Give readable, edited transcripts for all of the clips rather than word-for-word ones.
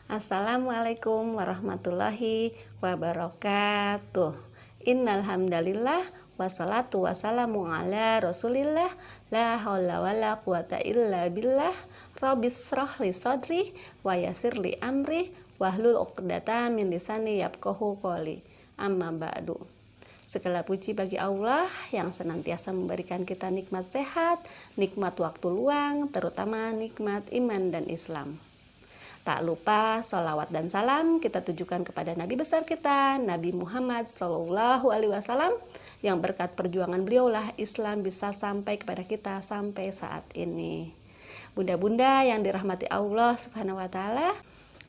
Assalamualaikum warahmatullahi wabarakatuh. Innal hamdalillah wassalatu wassalamu ala Rasulillah la haula wala quwata illa billah. Rabbis shrah li sadri wa yassir li amri wahlul 'uqdatam min lisani yafqahu qawli. Amma ba'du. Segala puji bagi Allah yang senantiasa memberikan kita nikmat sehat, nikmat waktu luang, terutama nikmat iman dan Islam. Tak lupa sholawat dan salam kita tujukan kepada Nabi besar kita, Nabi Muhammad SAW, yang berkat perjuangan beliaulah Islam bisa sampai kepada kita sampai saat ini. Bunda-bunda yang dirahmati Allah Subhanahu wa Ta'ala,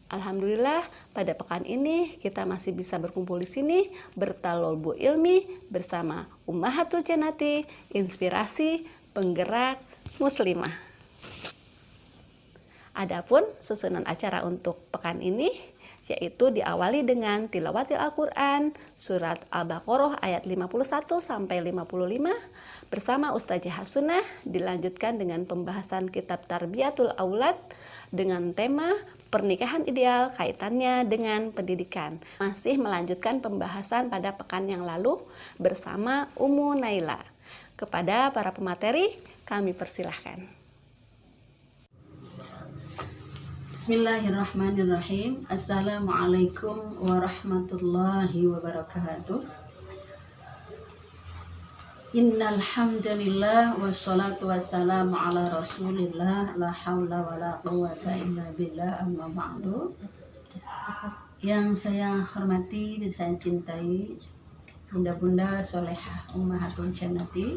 alhamdulillah pada pekan ini kita masih bisa berkumpul di sini bertalolbu ilmi bersama Ummahatul Jannati, inspirasi penggerak muslimah. Adapun susunan acara untuk pekan ini yaitu diawali dengan tilawatil Al-Quran surat Al-Baqarah ayat 51 sampai 55 bersama Ustazah Hasunah, dilanjutkan dengan pembahasan kitab Tarbiyatul Aulad dengan tema pernikahan ideal kaitannya dengan pendidikan. Masih melanjutkan pembahasan pada pekan yang lalu bersama Ummu Naila. Kepada para pemateri kami persilahkan. Bismillahirrahmanirrahim. Assalamualaikum warahmatullahi wabarakatuh. Innal hamdalillah wassalatu wassalamu ala Rasulillah la haula wala quwata illa billah, amma ba'du. Yang saya hormati dan saya cintai bunda-bunda solehah Ummahatul Jannati,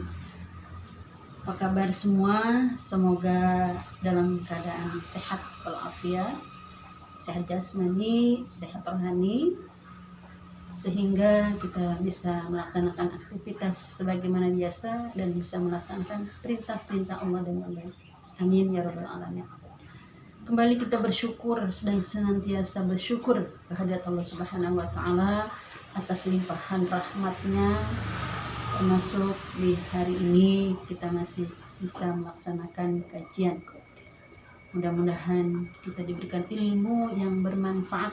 apa kabar semua? Semoga dalam keadaan sehat walafiat, sehat jasmani, sehat rohani, sehingga kita bisa melaksanakan aktivitas sebagaimana biasa dan bisa melaksanakan perintah-perintah Allah dengan baik. Amin ya rabbal alamin. Kembali kita bersyukur dan senantiasa bersyukur kehadirat Allah Subhanahu wa Ta'ala atas limpahan rahmatnya, termasuk di hari ini kita masih bisa melaksanakan kajian. Mudah-mudahan kita diberikan ilmu yang bermanfaat,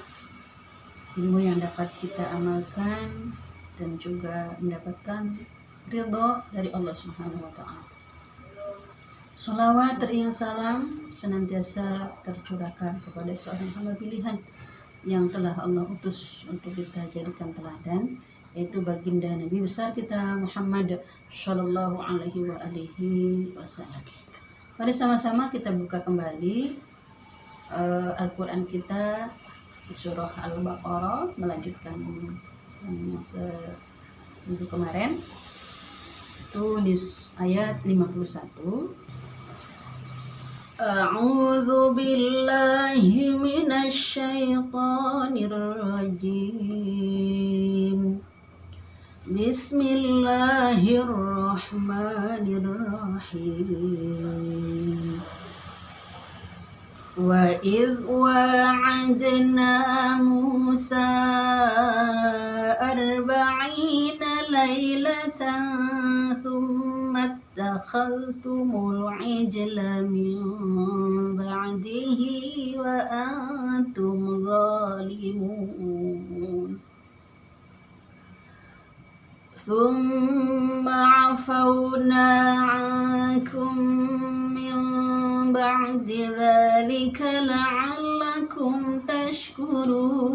ilmu yang dapat kita amalkan dan juga mendapatkan ridho dari Allah Subhanahu wa Ta'ala. Sholawat teriang salam senantiasa tercurahkan kepada seorang hamba pilihan yang telah Allah utus untuk kita jadikan teladan, yaitu baginda Nabi besar kita Muhammad Shallallahu Alaihi Wasallam. Mari sama-sama kita buka kembali Al-Quran kita di surah Al-Baqarah, melanjutkan minggu kemarin itu di ayat 51. A'udzu billahi minasy syaithanir rajim. Bismillahirrahmanirrahim. Wa idh wa'adna Musa 40 laylatan thumma ittakhadhtumul ijla min ba'dihi wa antum zalimun. ثم عفونا عنكم من بعد ذلك لعلكم تشكرون.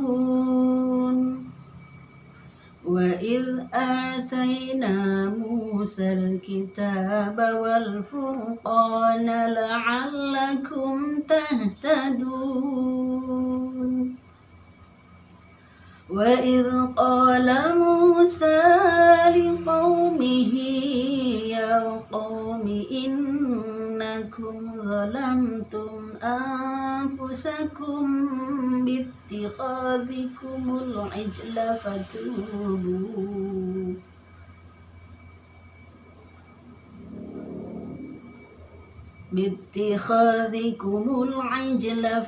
وإذ آتينا موسى الكتاب والفرقان لعلكم تهتدون. وإذ قال موسى لقومه يا قوم إنكم ظلمتم أنفسكم باتخاذكم العجل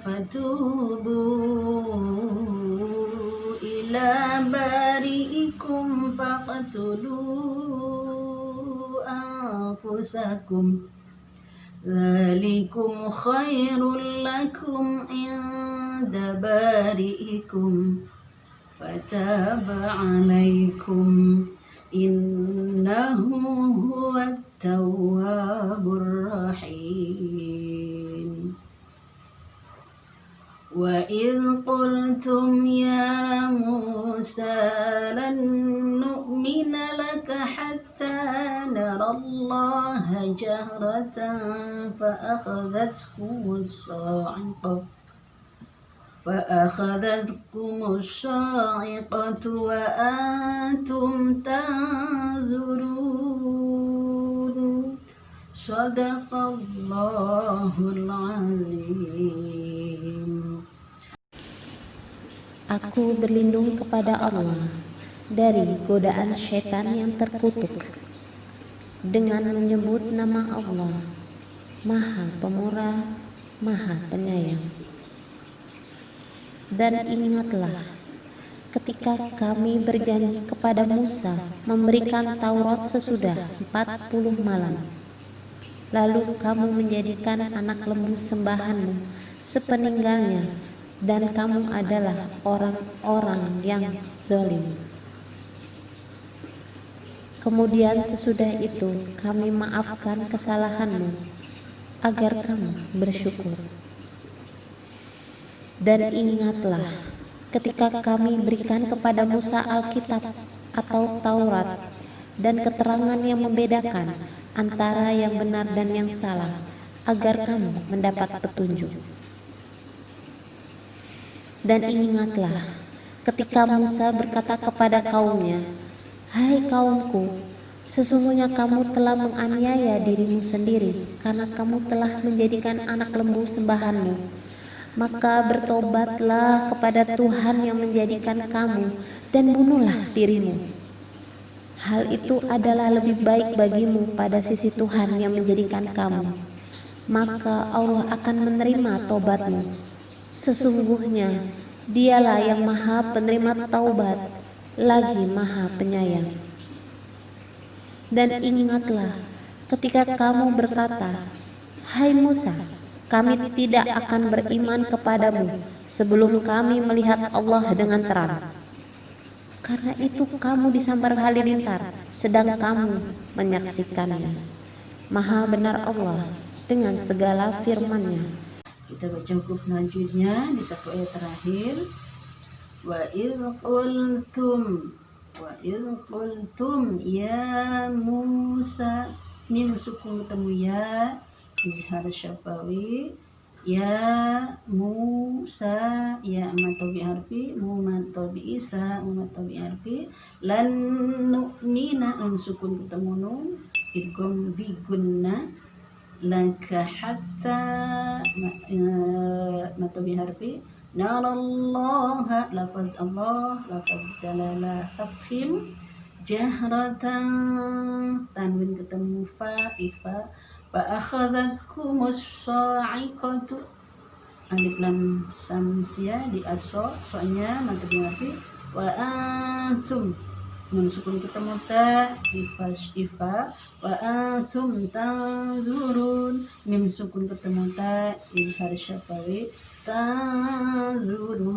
فتوبوا إلى بارئكم فاقتلوا أنفسكم ذلكم خير لكم عند بعد بارئكم فتاب عليكم إنه هو التواب الرحيم وإذ قلتم يا موسى لن نؤمن لك حتى نرى الله جهرة فأخذتكم الصاعقة وأنتم تنظرون صدق الله العظيم. Aku berlindung kepada Allah dari godaan syaitan yang terkutuk dengan menyebut nama Allah, Maha Pemurah, Maha Penyayang. Dan ingatlah ketika kami berjanji kepada Musa memberikan Taurat sesudah 40 malam. Lalu kamu menjadikan anak lembu sembahanmu sepeninggalnya, dan kamu adalah orang-orang yang zalim. Kemudian sesudah itu kami maafkan kesalahanmu agar kamu bersyukur. Dan ingatlah ketika kami berikan kepada Musa Alkitab atau Taurat dan keterangan yang membedakan antara yang benar dan yang salah, agar kamu mendapat petunjuk. Dan ingatlah ketika Musa berkata kepada kaumnya, "Hai kaumku, sesungguhnya kamu telah menganiaya dirimu sendiri karena kamu telah menjadikan anak lembu sembahanmu. Maka bertobatlah kepada Tuhan yang menjadikan kamu dan bunuhlah dirimu. Hal itu adalah lebih baik bagimu pada sisi Tuhan yang menjadikan kamu. Maka Allah akan menerima tobatmu. Sesungguhnya Dialah yang Maha Penerima Taubat, lagi Maha Penyayang." Dan ingatlah ketika kamu berkata, "Hai Musa, kami tidak akan beriman kepadamu sebelum kami melihat Allah dengan terang." Karena itu kamu disambar halilintar sedang kamu menyaksikannya. Maha benar Allah dengan segala firman-Nya. Kita baca hukum selanjutnya di satu ayat terakhir. Wa idh qultum ya Musa, ini sukun ketemu ya izhar syafawi, ya Musa, ya matobi harfi, mumatobi isa, mumatobi harfi, lan nu'mina, sukun ketemu nun, idgham bigunna, laka hatta matobi harfi, narallaha, lafaz Allah, lafaz jalalah, tafkhim, jahratan, tanwin ketemu fa, ifa, fa'akhadhatkumus sa'iqatu, alif lam samsia di aso, soalnya mantap berarti wa antum, nun sukun ketemu ta, ifa, wa antum tanzurun, mim sukun ketemu ta, izhar syafawi, tanzurun,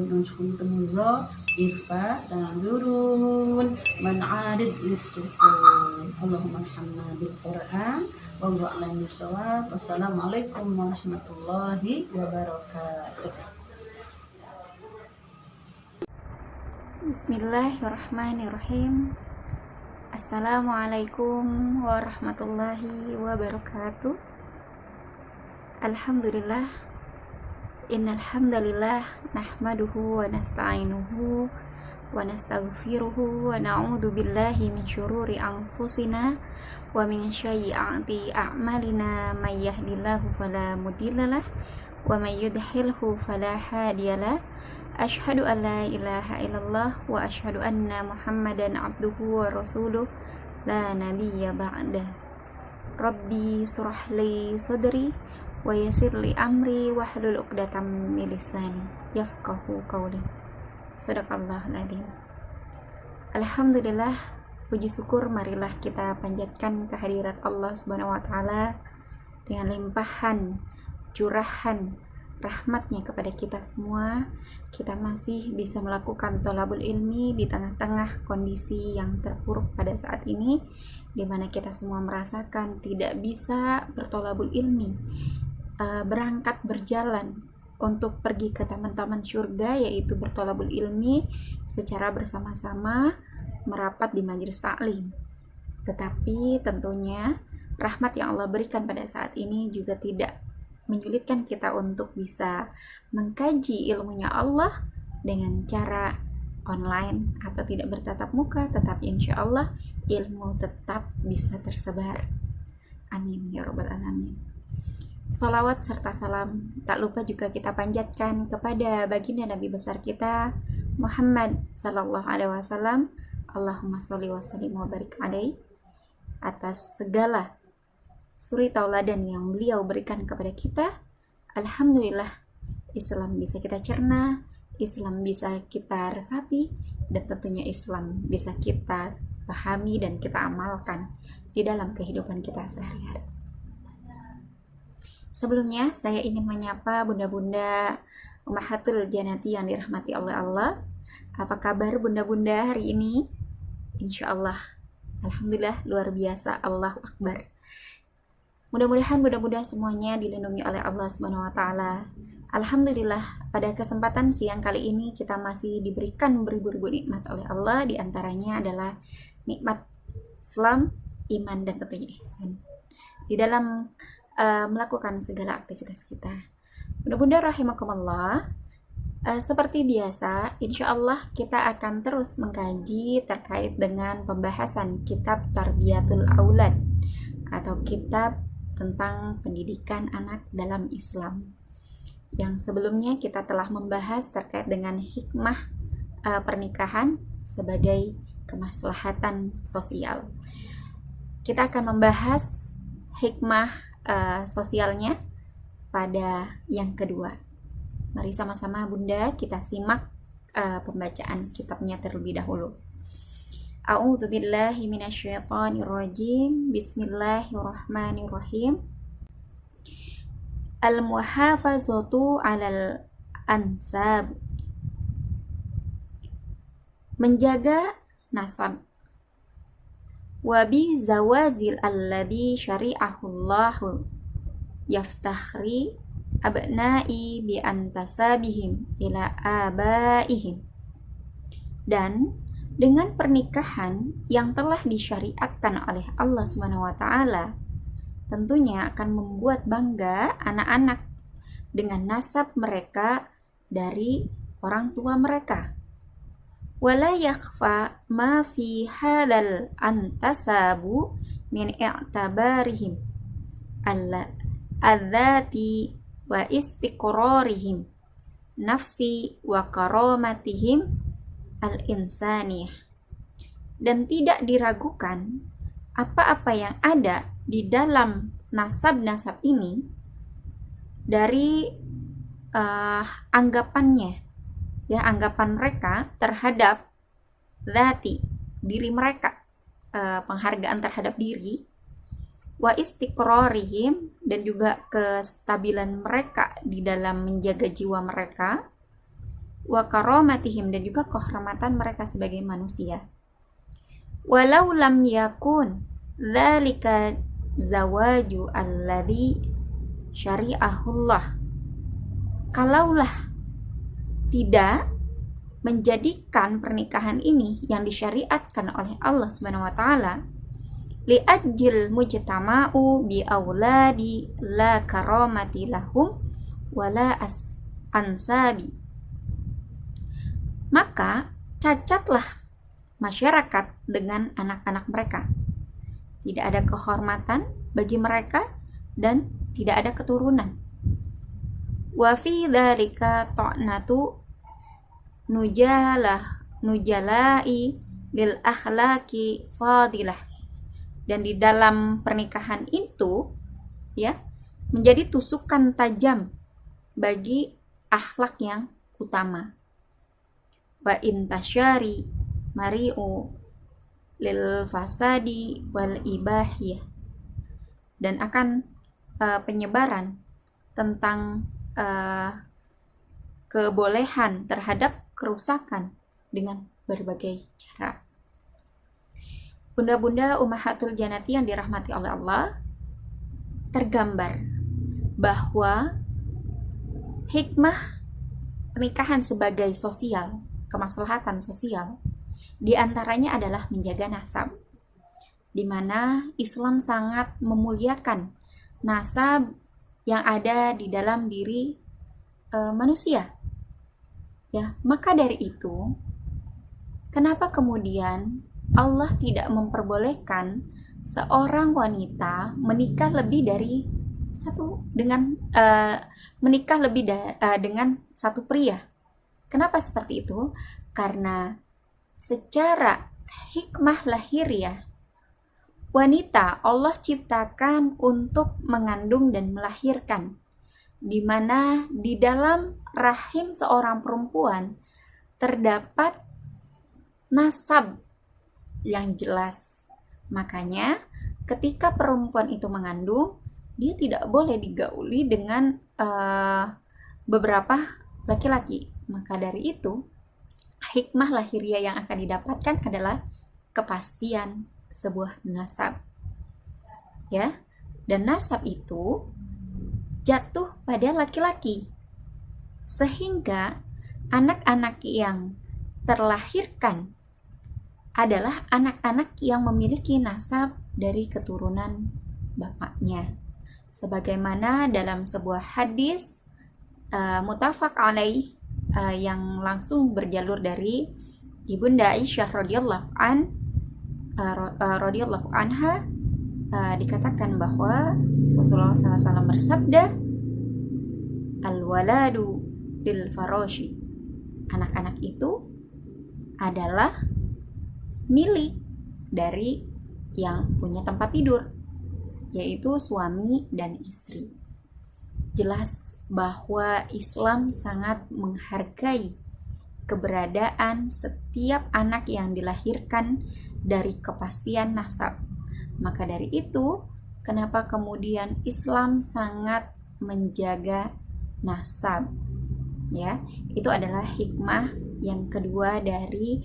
nun sukun ketemu za, irfa, tanzurun, man adid lis-sukun. Allahumma arhamna bil Qur'an wa a'lam bis-shawab. Wassalamualaikum warahmatullahi wabarakatuh. Bismillahirrahmanirrahim. Assalamualaikum warahmatullahi wabarakatuh. Alhamdulillah. Innal hamdalillah nahmaduhu wa nasta'inuhu wa nastaghfiruhu wa na'udzu billahi min syururi anfusina wa min sayyiati a'malina, may yahdihillahu fala mudhillalah wa may yudhlilhu fala hadiyalah. Asyhadu an la ilaha illallah wa asyhadu anna Muhammadan abduhu wa rasuluh la nabiyya ba'da. Rabbi surah li sadri wa yassir li amri wahlul 'uqdatam min lisani yafqahu qawli. Shadaqallahul adzim. Alhamdulillah, puji syukur marilah kita panjatkan kehadirat Allah Subhanahu wa taala dengan limpahan curahan rahmatnya kepada kita semua, kita masih bisa melakukan thalabul ilmi di tengah-tengah kondisi yang terpuruk pada saat ini, di mana kita semua merasakan tidak bisa berthalabul ilmi, berangkat berjalan untuk pergi ke taman-taman surga, yaitu berthalabul ilmi secara bersama-sama merapat di majelis taklim. Tetapi tentunya rahmat yang Allah berikan pada saat ini juga tidak menyulitkan kita untuk bisa mengkaji ilmunya Allah dengan cara online atau tidak bertatap muka, tetapi insya Allah ilmu tetap bisa tersebar. Amin ya rabbal alamin. Salawat serta salam tak lupa juga kita panjatkan kepada baginda Nabi besar kita Muhammad sallallahu alaihi wasallam. Allahumma sholli wa sallim wa barik alaihi, atas segala suri tauladan yang beliau berikan kepada kita. Alhamdulillah, Islam bisa kita cerna, Islam bisa kita resapi, dan tentunya Islam bisa kita pahami dan kita amalkan di dalam kehidupan kita sehari-hari. Sebelumnya, saya ingin menyapa bunda-bunda Ummahatul Jannati yang dirahmati oleh Allah. Apa kabar bunda-bunda hari ini? Insya Allah, alhamdulillah, luar biasa, Allahu Akbar. Mudah-mudahan bunda-bunda semuanya dilindungi oleh Allah Subhanahu wa taala. Alhamdulillah, pada kesempatan siang kali ini kita masih diberikan beribu-ribu nikmat oleh Allah, di antaranya adalah nikmat Islam, iman, dan tentunya ihsan di dalam melakukan segala aktivitas kita. Bunda-bunda rahimakumullah, seperti biasa, insya Allah kita akan terus mengkaji terkait dengan pembahasan kitab Tarbiyatul Aulad atau kitab tentang pendidikan anak dalam Islam. Yang sebelumnya kita telah membahas terkait dengan hikmah pernikahan sebagai kemaslahatan sosial. Kita akan membahas hikmah sosialnya pada yang kedua. Mari sama-sama bunda kita simak pembacaan kitabnya terlebih dahulu. A'udzu billahi minasyaitonir rajim. Bismillahirrahmanirrahim. Al-muhafazatu 'alal ansab. Menjaga nasab. Wa bi zawajil alladhi syari'ahullahu yaftakhri abna'i bi antasabihim ila abaihim. Dan dengan pernikahan yang telah disyariatkan oleh Allah Subhanahu wa taala, tentunya akan membuat bangga anak-anak dengan nasab mereka dari orang tua mereka. Wala yakhfa ma fi hadzal antasabu min i'tabarihim allati wa istiqrarihim nafsi wa karamatihim al-insaniyah. Dan tidak diragukan apa-apa yang ada di dalam nasab-nasab ini dari anggapannya, ya, anggapan mereka terhadap zati, diri mereka, penghargaan terhadap diri, wa istiqrarihim, dan juga kestabilan mereka di dalam menjaga jiwa mereka, wa karamatihim, dan juga kehormatan mereka sebagai manusia. Walau lam yakun dzalika zawaju alladhi syari'ahullah, kalaulah tidak menjadikan pernikahan ini yang disyariatkan oleh Allah Subhanahu wa taala, li ajil mujtama'u bi auladi la karamati lahum wala ansabi, maka cacatlah masyarakat dengan anak-anak mereka. Tidak ada kehormatan bagi mereka dan tidak ada keturunan. Wa fi dzalika ta'natu nujalai lil akhlaqi fadilah. Dan di dalam pernikahan itu, ya, menjadi tusukan tajam bagi akhlak yang utama. Wa intasyari mari'u lil fasadi wal ibahiyah, dan akan penyebaran tentang kebolehan terhadap kerusakan dengan berbagai cara. Bunda-bunda ummahatul jannati yang dirahmati oleh Allah, tergambar bahwa hikmah pernikahan sebagai sosial, kemaslahatan sosial, di antaranya adalah menjaga nasab, di mana Islam sangat memuliakan nasab yang ada di dalam diri manusia. Ya, maka dari itu, kenapa kemudian Allah tidak memperbolehkan seorang wanita menikah lebih dari dengan satu pria? Kenapa seperti itu? Karena secara hikmah lahiriah, wanita Allah ciptakan untuk mengandung dan melahirkan, di mana di dalam rahim seorang perempuan terdapat nasab yang jelas. Makanya ketika perempuan itu mengandung, dia tidak boleh digauli dengan beberapa laki-laki. Maka dari itu, hikmah lahiriah yang akan didapatkan adalah kepastian sebuah nasab. Ya, dan nasab itu jatuh pada laki-laki. Sehingga anak-anak yang terlahirkan adalah anak-anak yang memiliki nasab dari keturunan bapaknya. Sebagaimana dalam sebuah hadis muttafaq alaih yang langsung berjalur dari Ibunda Aisyah radhiyallahu anha, dikatakan bahwa Rasulullah SAW bersabda, al-waladu bil farashi, anak-anak itu adalah milik dari yang punya tempat tidur, yaitu suami dan istri. Jelas bahwa Islam sangat menghargai keberadaan setiap anak yang dilahirkan dari kepastian nasab. Maka dari itu, kenapa kemudian Islam sangat menjaga nasab? Ya, itu adalah hikmah yang kedua dari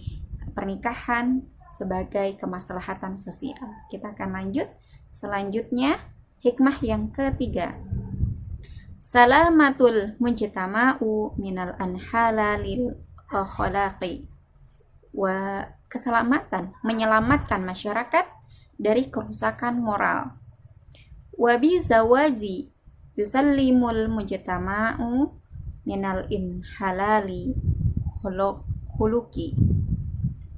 pernikahan sebagai kemaslahatan sosial. Kita akan lanjut. Selanjutnya, hikmah yang ketiga. Salamatul mujtama'u minal anhalalil khalaqi. Keselamatan, menyelamatkan masyarakat dari kerusakan moral. Wa bi zawaji yusallimul mujtama'u minal inhalali khuluqi.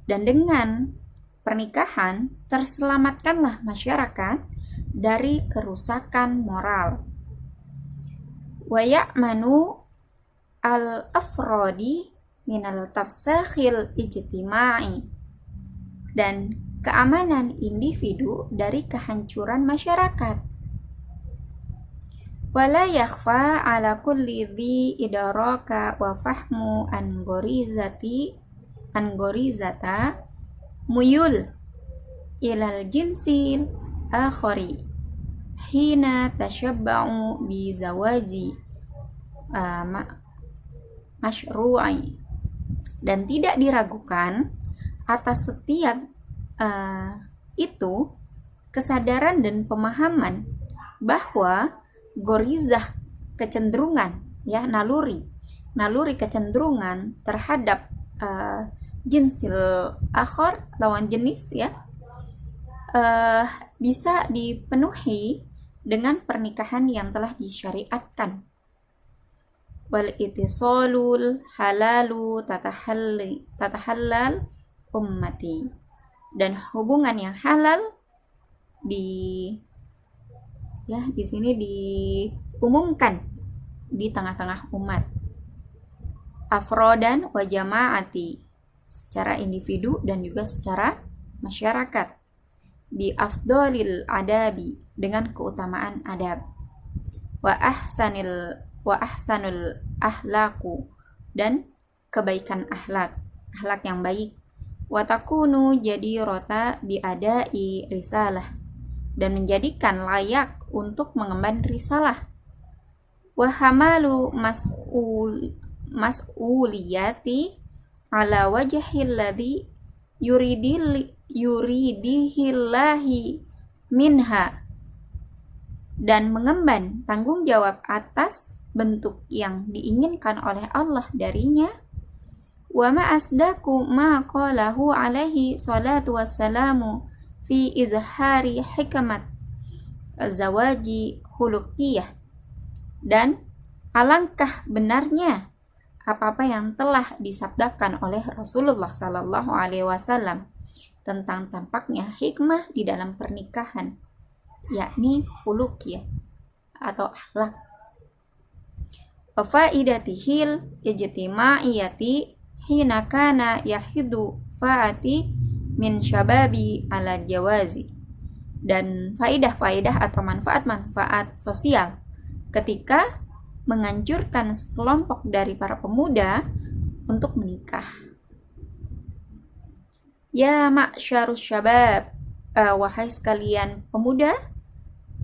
Dan dengan pernikahan terselamatkanlah masyarakat dari kerusakan moral. Wa ya'manu al-afradi minal tafsakhil ijtima'i. Dan keamanan individu dari kehancuran masyarakat. Wala yakhfa ala kulli dhi idraka wa fahmu an gorizata muyul ilal jinsil akhari hina tashabba'u bi zawaji masyru'i. Dan tidak diragukan atas setiap itu kesadaran dan pemahaman bahwa gorizah, kecenderungan, ya, naluri kecenderungan terhadap jinsil akhar, lawan jenis, ya, bisa dipenuhi dengan pernikahan yang telah disyariatkan. Wal itisalul halalu tatahallal ummati. Dan hubungan yang halal di sini diumumkan di tengah-tengah umat. Afrodan wa jama'ati, secara individu dan juga secara masyarakat. Bi afdalil adabi, dengan keutamaan adab. Wa ahsanul ahlaku, dan kebaikan akhlak yang baik. Wa takunu jadi rota bi adai risalah, dan menjadikan layak untuk mengemban risalah. wa hamalu mas'uliyati ala wajhil ladzi yuridihillahi minha, dan mengemban tanggung jawab atas bentuk yang diinginkan oleh Allah darinya. Wa ma asdaku ma qalahu alaihi salatu wassalamu fi izhari hikmat zawaji khuluqiyah, dan alangkah benarnya apa-apa yang telah disabdakan oleh Rasulullah Sallallahu Alaihi Wasallam tentang tampaknya hikmah di dalam pernikahan, yakni khuluqiyah atau akhlak. Faidatihil ijtima'iyati hina kana yahidu fa'ati min syababi ala jawazi, dan faidah-faidah atau manfaat-manfaat sosial ketika menganjurkan sekelompok dari para pemuda untuk menikah. Ya ma'syarus syabab, wahai sekalian pemuda,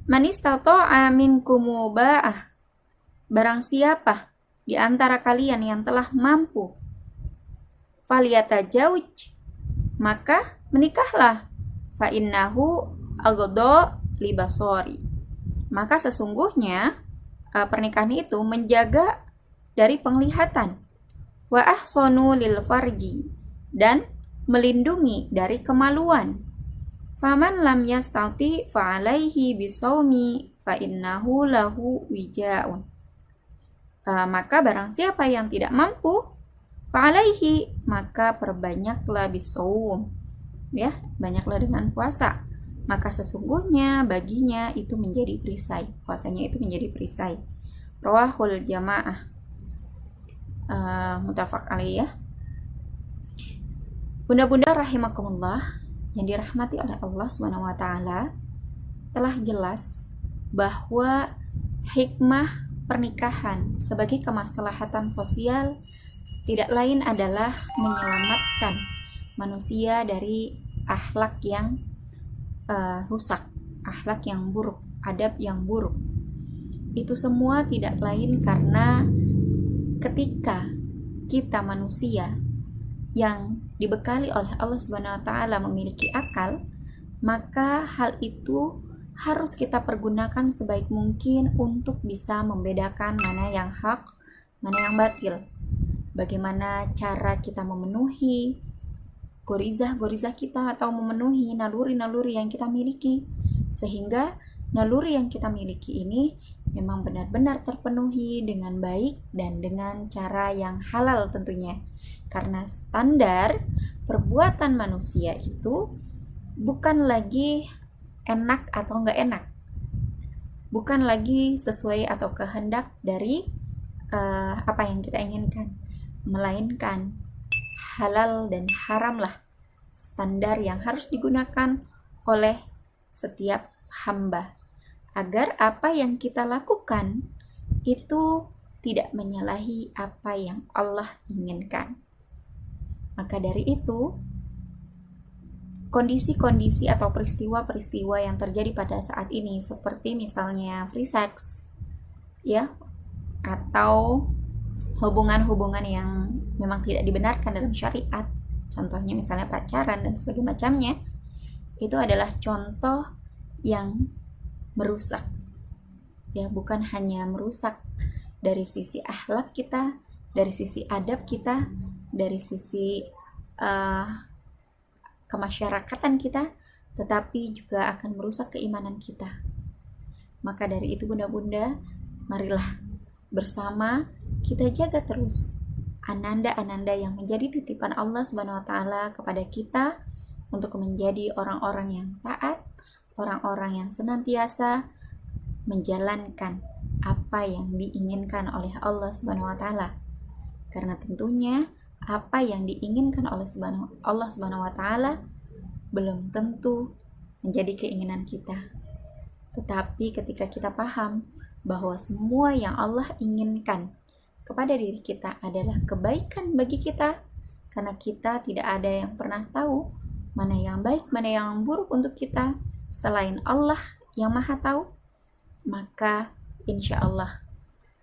man istata'a minkum ba'ah, barang siapa di antara kalian yang telah mampu, falyatajawwaj, maka menikahlah, fa innahu aghadha libasari, maka sesungguhnya pernikahan itu menjaga dari penglihatan, wa ahsanu lil farji, dan melindungi dari kemaluan. Faman lam yastati fa alaihi bisawmi fa innahu lahu wijaun, maka barang siapa yang tidak mampu, fa alaihi, maka perbanyaklah bisawm, ya, banyaklah dengan puasa, maka sesungguhnya baginya itu menjadi perisai, puasanya itu menjadi perisai. Rawahul jamaah, muttafaq alaih, ya. Bunda-bunda rahimakumullah yang dirahmati oleh Allah Subhanahu wa taala, telah jelas bahwa hikmah pernikahan sebagai kemaslahatan sosial tidak lain adalah menyelamatkan manusia dari akhlak yang rusak, akhlak yang buruk, adab yang buruk. Itu semua tidak lain karena ketika kita manusia yang dibekali oleh Allah Subhanahu wa taala memiliki akal, maka hal itu harus kita pergunakan sebaik mungkin untuk bisa membedakan mana yang hak, mana yang batil. Bagaimana cara kita memenuhi gorizah kita atau memenuhi naluri-naluri yang kita miliki, sehingga naluri yang kita miliki ini memang benar-benar terpenuhi dengan baik dan dengan cara yang halal tentunya. Karena standar perbuatan manusia itu bukan lagi enak atau enggak enak, bukan lagi sesuai atau kehendak dari apa yang kita inginkan, melainkan halal dan haramlah standar yang harus digunakan oleh setiap hamba, agar apa yang kita lakukan itu tidak menyalahi apa yang Allah inginkan. Maka dari itu, kondisi-kondisi atau peristiwa-peristiwa yang terjadi pada saat ini, seperti misalnya free sex, ya, atau hubungan-hubungan yang memang tidak dibenarkan dalam syariat, contohnya misalnya pacaran dan sebagainya macamnya, itu adalah contoh yang merusak, ya, bukan hanya merusak dari sisi akhlak kita, dari sisi adab kita, dari sisi kemasyarakatan kita, tetapi juga akan merusak keimanan kita. Maka dari itu bunda-bunda, marilah bersama kita jaga terus ananda-ananda yang menjadi titipan Allah Subhanahu wa taala kepada kita untuk menjadi orang-orang yang taat, orang-orang yang senantiasa menjalankan apa yang diinginkan oleh Allah Subhanahu wa taala. Karena tentunya apa yang diinginkan oleh Allah Subhanahu wa taala belum tentu menjadi keinginan kita. Tetapi ketika kita paham bahwa semua yang Allah inginkan kepada diri kita adalah kebaikan bagi kita, karena kita tidak ada yang pernah tahu mana yang baik, mana yang buruk untuk kita selain Allah yang Maha Tahu, maka insya Allah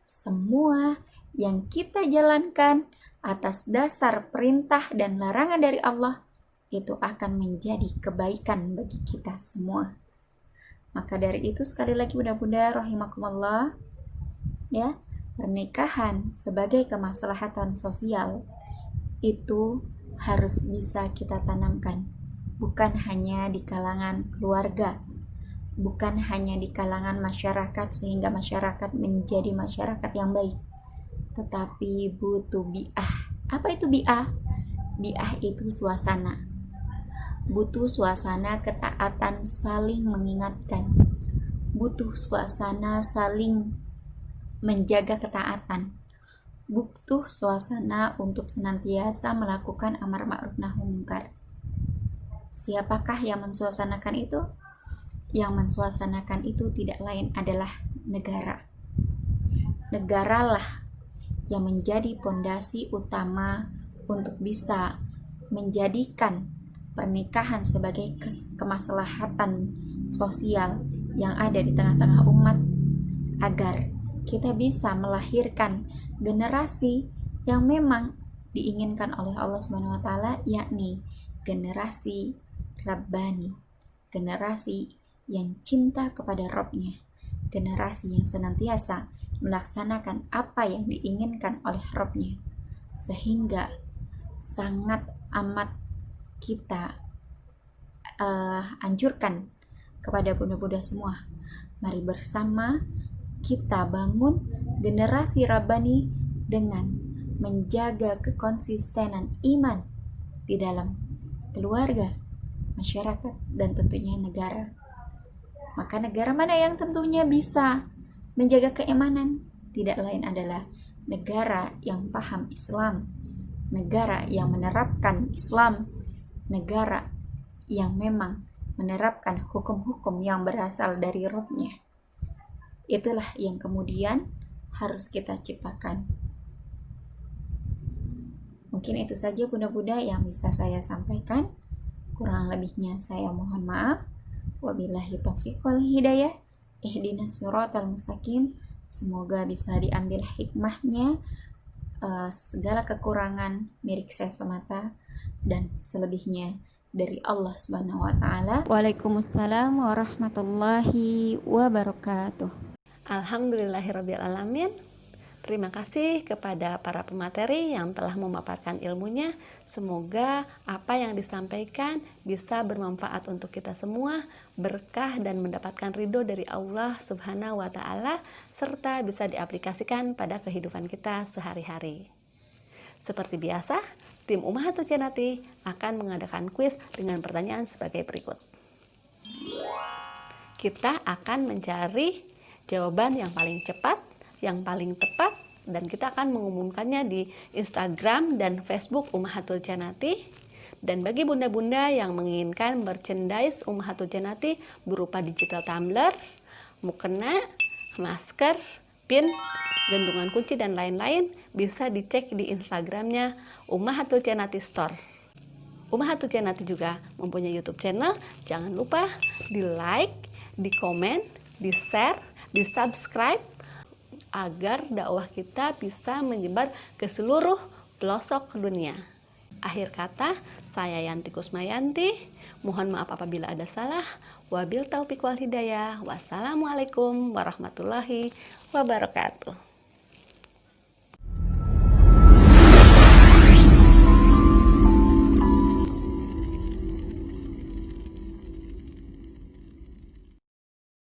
semua yang kita jalankan atas dasar perintah dan larangan dari Allah itu akan menjadi kebaikan bagi kita semua. Maka dari itu sekali lagi bunda-bunda rahimakumullah, ya, pernikahan sebagai kemaslahatan sosial itu harus bisa kita tanamkan, bukan hanya di kalangan keluarga, bukan hanya di kalangan masyarakat sehingga masyarakat menjadi masyarakat yang baik, tetapi butuh bi'ah. Apa itu bi'ah? Bi'ah itu suasana. Butuh suasana ketaatan saling mengingatkan. Butuh suasana saling menjaga ketaatan. Butuh suasana untuk senantiasa melakukan amar ma'ruf nahi munkar. Siapakah yang mensuasanakan itu? Yang mensuasanakan itu tidak lain adalah negara. Negaralah yang menjadi pondasi utama untuk bisa menjadikan pernikahan sebagai kemaslahatan sosial yang ada di tengah-tengah umat, agar kita bisa melahirkan generasi yang memang diinginkan oleh Allah Subhanahu wa taala, yakni generasi Rabbani, generasi yang cinta kepada Rabb-nya, generasi yang senantiasa melaksanakan apa yang diinginkan oleh Rabb-nya, sehingga sangat amat kita anjurkan kepada bunda-bunda semua, mari bersama kita bangun generasi Rabbani dengan menjaga kekonsistenan iman di dalam keluarga, masyarakat, dan tentunya negara. Maka negara mana yang tentunya bisa menjaga keimanan? Tidak lain adalah negara yang paham Islam, negara yang menerapkan Islam, negara yang memang menerapkan hukum-hukum yang berasal dari Rabb-nya. Itulah yang kemudian harus kita ciptakan. Mungkin itu saja bunda-bunda yang bisa saya sampaikan. Kurang lebihnya saya mohon maaf. Wabillahi taufiq wal hidayah. Ihdinas siratal mustaqim. Semoga bisa diambil hikmahnya. Segala kekurangan milik saya semata, dan selebihnya dari Allah Subhanahu wa taala. Waalaikumsalam warahmatullahi wabarakatuh. Alhamdulillahirabbil alamin. Terima kasih kepada para pemateri yang telah memaparkan ilmunya. Semoga apa yang disampaikan bisa bermanfaat untuk kita semua, berkah dan mendapatkan ridho dari Allah Subhanahu wa taala, serta bisa diaplikasikan pada kehidupan kita sehari-hari. Seperti biasa, tim Ummahatul Jannati akan mengadakan kuis dengan pertanyaan sebagai berikut. Kita akan mencari jawaban yang paling cepat, yang paling tepat, dan kita akan mengumumkannya di Instagram dan Facebook Ummahatul Jannati. Dan bagi bunda-bunda yang menginginkan merchandise Ummahatul Jannati berupa digital tumbler, mukena, masker, pin, gantungan kunci, dan lain-lain, bisa dicek di Instagramnya Ummahatul Jannati Store. Ummahatul Jannati juga mempunyai YouTube channel. Jangan lupa di like, di komen, di share, di subscribe, agar dakwah kita bisa menyebar ke seluruh pelosok dunia. Akhir kata, saya Yanti Kusmayanti. Mohon maaf apabila ada salah. Wabil taufiq wal hidayah. Wassalamualaikum warahmatullahi wabarakatuh.